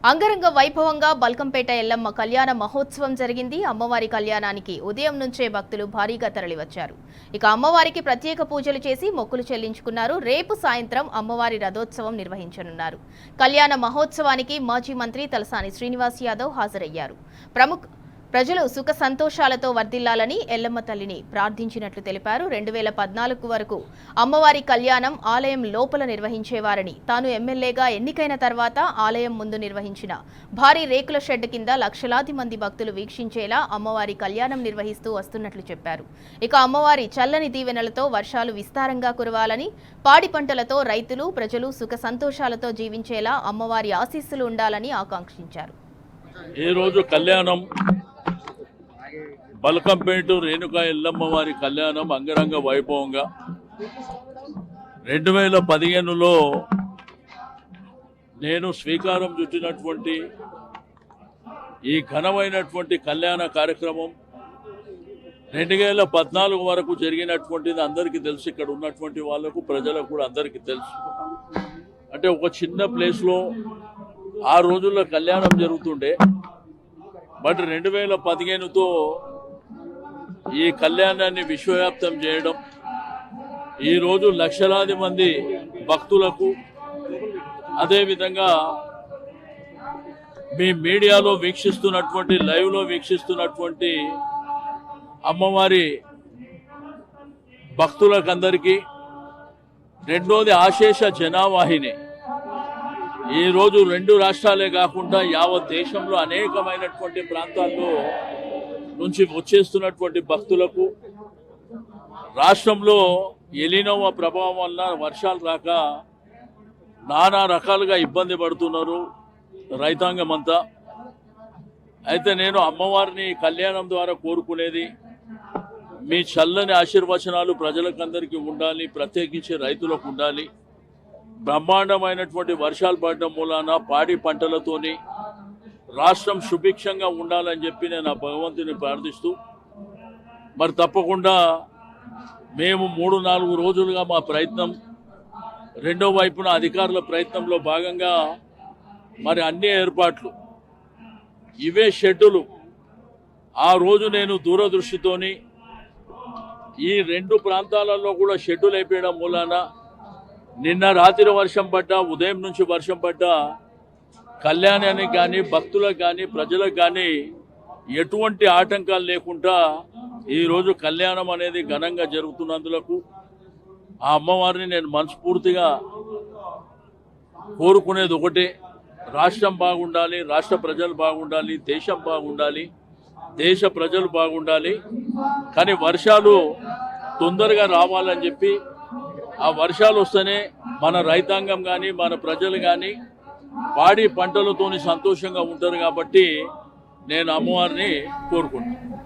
అంగరంగ వైభవంగా బల్కంపేట ఎల్లమ్మ కళ్యాణ మహోత్సవం జరిగింది. అమ్మవారి కళ్యాణానికి ఉదయం నుంచే భక్తులు భారీగా తరలివచ్చారు. ఇక అమ్మవారికి ప్రత్యేక పూజలు చేసి మొక్కులు చెల్లించుకున్నారు. రేపు సాయంత్రం అమ్మవారి రథోత్సవం నిర్వహించనున్నారు. కళ్యాణ మహోత్సవానికి మాజీ మంత్రి తలసాని శ్రీనివాస్ యాదవ్ హాజరయ్యారు. ప్రజలు సుఖ సంతోషాలతో వర్ధిల్లాలని ఎల్లమ్మ తల్లిని ప్రార్థించినట్లు తెలిపారు. 2014 వరకు అమ్మవారి కళ్యాణం ఆలయం లోపల నిర్వహించేవారని, తాను ఎమ్మెల్యేగా ఎన్నికైన తర్వాత ఆలయం ముందు నిర్వహించిన భారీ రేకుల షెడ్ కింద లక్షలాది మంది భక్తులు వీక్షించేలా అమ్మవారి కళ్యాణం నిర్వహిస్తూ వస్తున్నట్లు చెప్పారు. ఇక అమ్మవారి చల్లని దీవెనలతో వర్షాలు విస్తారంగా కురవాలని, పాడి పంటలతో రైతులు ప్రజలు సుఖ సంతోషాలతో జీవించేలా అమ్మవారి ఆశీస్సులు ఉండాలని ఆకాంక్షించారు. ఈ రోజు కళ్యాణం బల్కంపేట రేణుకా ఎల్లమ్మ వారి కళ్యాణం అంగరంగ వైభవంగా 2015లో నేను స్వీకారం చుట్టినటువంటి ఈ ఘనమైనటువంటి కళ్యాణ కార్యక్రమం 2014 వరకు జరిగినటువంటిది అందరికీ తెలుసు. ఇక్కడ ఉన్నటువంటి వాళ్ళకు ప్రజలకు కూడా అందరికీ తెలుసు. అంటే ఒక చిన్న ప్లేస్లో ఆ రోజుల్లో కళ్యాణం జరుగుతుండే. బట్ 2015తో ఈ కళ్యాణాన్ని విశ్వవ్యాప్తం చేయడం, ఈరోజు లక్షలాది మంది భక్తులకు, అదేవిధంగా మీ మీడియాలో వీక్షిస్తున్నటువంటి, లైవ్లో వీక్షిస్తున్నటువంటి అమ్మవారి భక్తులకందరికీ, రెండోది ఆశేష జనావాహిని. ఈరోజు 2 రాష్ట్రాలే కాకుండా యావత్ దేశంలో అనేకమైనటువంటి ప్రాంతాల్లో నుంచి వచ్చేస్తున్నటువంటి భక్తులకు, రాష్ట్రంలో ఎలినోవా ప్రభావం వల్ల వర్షాలు రాక నానా రకాలుగా ఇబ్బంది పడుతున్నారు రైతాంగం అంతా. అయితే నేను అమ్మవారిని కళ్యాణం ద్వారా కోరుకునేది, మీ చల్లని ఆశీర్వచనాలు ప్రజలకందరికీ ఉండాలి, ప్రత్యేకించి రైతులకు ఉండాలి. బ్రహ్మాండమైనటువంటి వర్షాలు పడడం మూలాన పాడి పంటలతోని రాష్ట్రం సుభిక్షంగా ఉండాలని చెప్పి నేను ఆ భగవంతుని ప్రార్థిస్తూ, మరి తప్పకుండా మేము 3-4 రోజులుగా మా ప్రయత్నం, రెండో వైపున అధికారుల ప్రయత్నంలో భాగంగా మరి అన్ని ఏర్పాట్లు, ఇవే షెడ్యూలు. ఆ రోజు నేను దూరదృష్టితోని ఈ 2 ప్రాంతాలలో కూడా షెడ్యూల్ అయిపోయడం మూలాన నిన్న రాత్రి వర్షం పడ్డా, ఉదయం నుంచి వర్షం పడ్డా, కళ్యాణానికి కానీ భక్తులకు కానీ ప్రజలకు కానీ ఎటువంటి ఆటంకాలు లేకుండా ఈరోజు కళ్యాణం అనేది ఘనంగా జరుగుతున్నందులకు ఆ అమ్మవారిని నేను మనస్ఫూర్తిగా కోరుకునేది ఒకటే, రాష్ట్రం బాగుండాలి, రాష్ట్ర ప్రజలు బాగుండాలి, దేశం బాగుండాలి, దేశ ప్రజలు బాగుండాలి. కానీ వర్షాలు తొందరగా రావాలని చెప్పి, ఆ వర్షాలు వస్తేనే మన రైతాంగం కానీ మన ప్రజలు కానీ పాడి పంటలతోని సంతోషంగా ఉంటారు. కాబట్టి నేను అమ్మవారిని కోరుకుంటున్నాను.